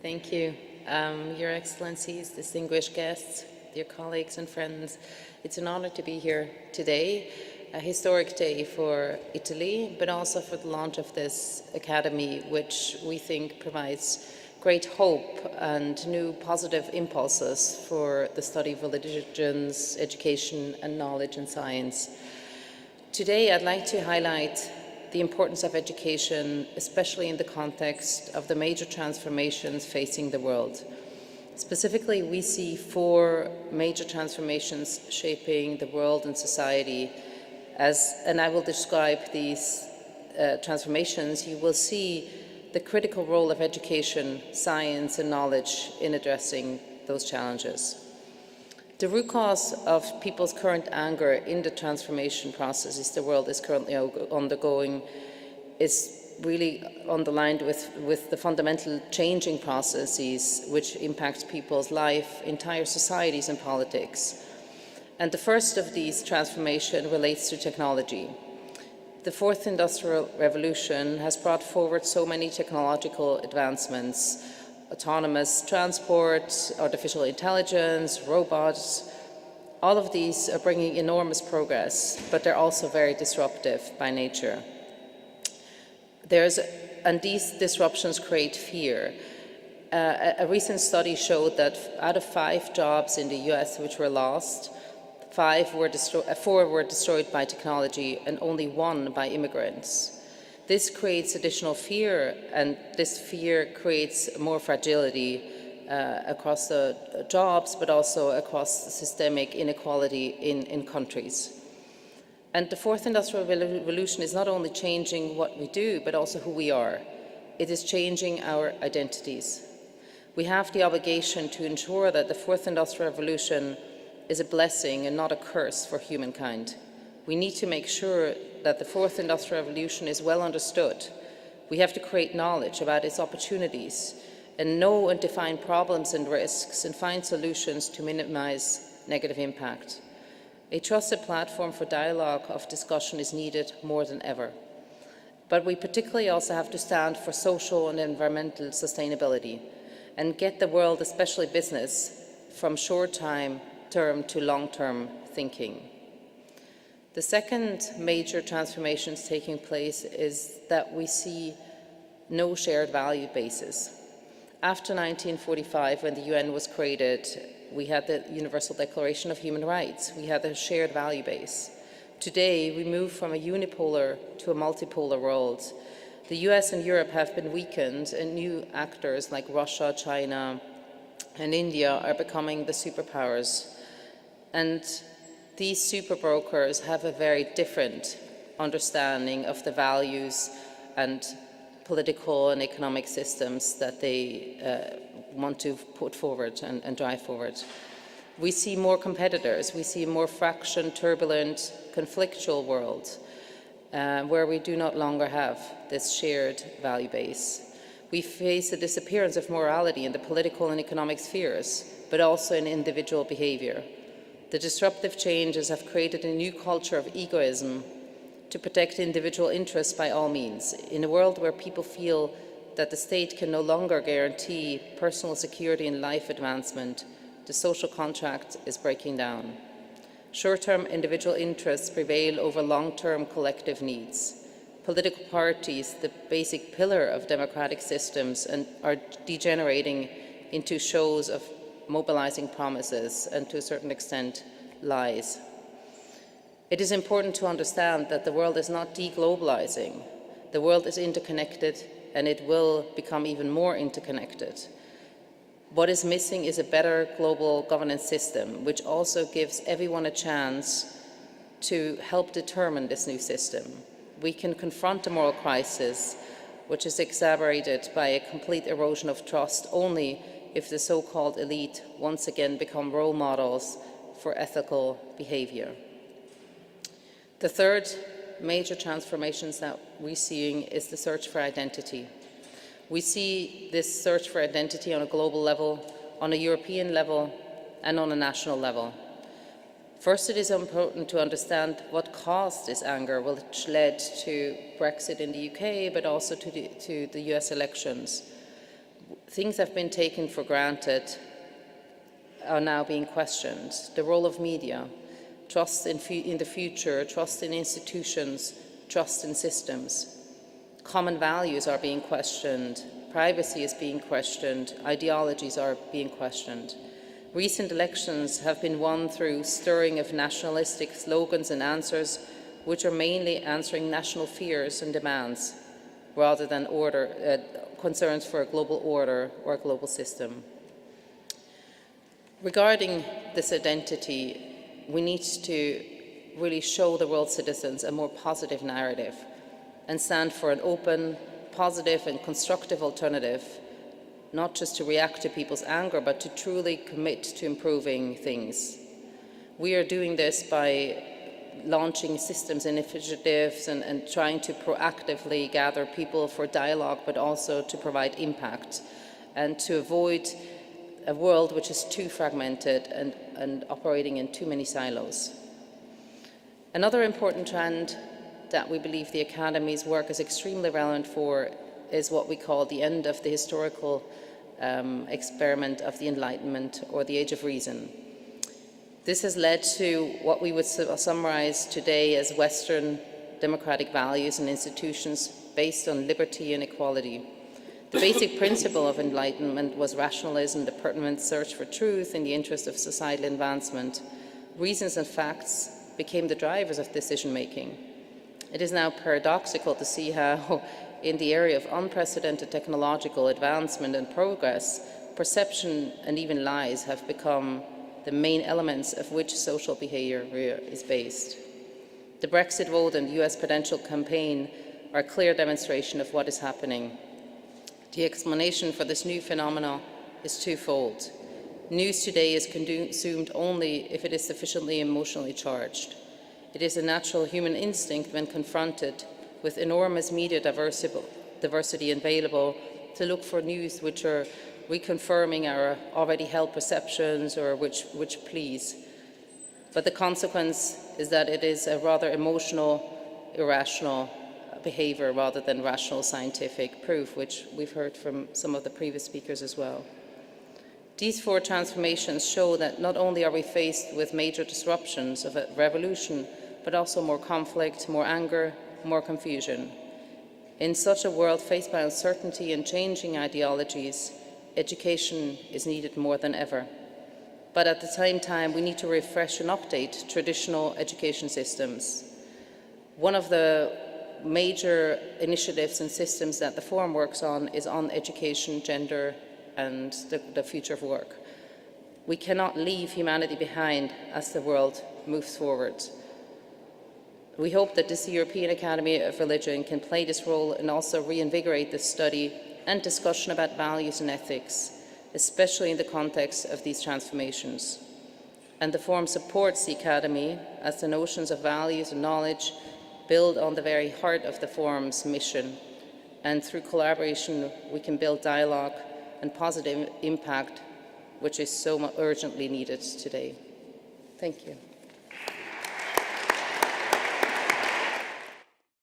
Thank you. Your Excellencies, distinguished guests, dear colleagues and friends, it's an honor to be here today, a historic day for Italy, but also for the launch of this academy, which we think provides great hope and new positive impulses for the study of religions, education and knowledge and science. Today, I'd like to highlight the importance of education, especially in the context of the major transformations facing the world. Specifically, we see 4 major transformations shaping the world and society. And I will describe these transformations. You will see the critical role of education, science, and knowledge in addressing those challenges. The root cause of people's current anger in the transformation processes the world is currently undergoing is really underlined with the fundamental changing processes which impact people's life, entire societies and politics. And the first of these transformations relates to technology. The fourth industrial revolution has brought forward so many technological advancements: autonomous transport, artificial intelligence, robots. All of these are bringing enormous progress, but they're also very disruptive by nature. And these disruptions create fear. A recent study showed that out of 5 jobs in the US which were lost, 4 were destroyed by technology and only 1 by immigrants. This creates additional fear, and this fear creates more fragility across the jobs, but also across the systemic inequality in countries. And the fourth industrial revolution is not only changing what we do, but also who we are. It is changing our identities. We have the obligation to ensure that the fourth industrial revolution is a blessing and not a curse for humankind. We need to make sure that the fourth industrial revolution is well understood. We have to create knowledge about its opportunities and know and define problems and risks and find solutions to minimize negative impact. A trusted platform for dialogue of discussion is needed more than ever. But we particularly also have to stand for social and environmental sustainability and get the world, especially business, from short-term to long-term thinking. The second major transformation taking place is that we see no shared value basis. After 1945, when the UN was created, we had the Universal Declaration of Human Rights. We had a shared value base. Today, we move from a unipolar to a multipolar world. The US and Europe have been weakened, and new actors like Russia, China, and India are becoming the superpowers. And these super brokers have a very different understanding of the values and political and economic systems that they want to put forward and drive forward. We see more competitors. We see a more fractured, turbulent, conflictual world where we do not longer have this shared value base. We face a disappearance of morality in the political and economic spheres, but also in individual behavior. The disruptive changes have created a new culture of egoism to protect individual interests by all means. In a world where people feel that the state can no longer guarantee personal security and life advancement, the social contract is breaking down. Short-term individual interests prevail over long-term collective needs. Political parties, the basic pillar of democratic systems, are degenerating into shows of mobilizing promises and, to a certain extent, lies. It is important to understand that the world is not deglobalizing. The world is interconnected, and it will become even more interconnected. What is missing is a better global governance system, which also gives everyone a chance to help determine this new system. We can confront the moral crisis, which is exacerbated by a complete erosion of trust, only if the so-called elite once again become role models for ethical behavior. The third major transformations that we're seeing is the search for identity. We see this search for identity on a global level, on a European level, and on a national level. First, it is important to understand what caused this anger, which led to Brexit in the UK, but also to the US elections. Things have been taken for granted are now being questioned. The role of media, trust in the future, trust in institutions, trust in systems. Common values are being questioned, privacy is being questioned, ideologies are being questioned. Recent elections have been won through stirring of nationalistic slogans and answers, which are mainly answering national fears and demands, rather than concerns for a global order or a global system. Regarding this identity, we need to really show the world's citizens a more positive narrative and stand for an open, positive and constructive alternative, not just to react to people's anger, but to truly commit to improving things. We are doing this by launching systems initiatives and trying to proactively gather people for dialogue, but also to provide impact and to avoid a world which is too fragmented and operating in too many silos. Another important trend that we believe the Academy's work is extremely relevant for is what we call the end of the historical experiment of the Enlightenment, or the Age of Reason. This has led to what we would summarize today as Western democratic values and institutions based on liberty and equality. The basic principle of Enlightenment was rationalism, the pertinent search for truth in the interest of societal advancement. Reasons and facts became the drivers of decision-making. It is now paradoxical to see how, in the area of unprecedented technological advancement and progress, perception and even lies have become the main elements of which social behavior is based. The Brexit vote and the US presidential campaign are a clear demonstration of what is happening. The explanation for this new phenomenon is twofold. News today is consumed only if it is sufficiently emotionally charged. It is a natural human instinct when confronted with enormous media diversity available to look for news which are reconfirming our already held perceptions or which please. But the consequence is that it is a rather emotional, irrational behavior rather than rational scientific proof, which we've heard from some of the previous speakers as well. These four transformations show that not only are we faced with major disruptions of a revolution, but also more conflict, more anger, more confusion. In such a world faced by uncertainty and changing ideologies, education is needed more than ever. But at the same time, we need to refresh and update traditional education systems. One of the major initiatives and systems that the Forum works on is on education, gender, and the future of work. We cannot leave humanity behind as the world moves forward. We hope that this European Academy of Religion can play this role and also reinvigorate the study and discussion about values and ethics, especially in the context of these transformations. And the Forum supports the Academy as the notions of values and knowledge build on the very heart of the Forum's mission. And through collaboration, we can build dialogue and positive impact, which is so urgently needed today. Thank you.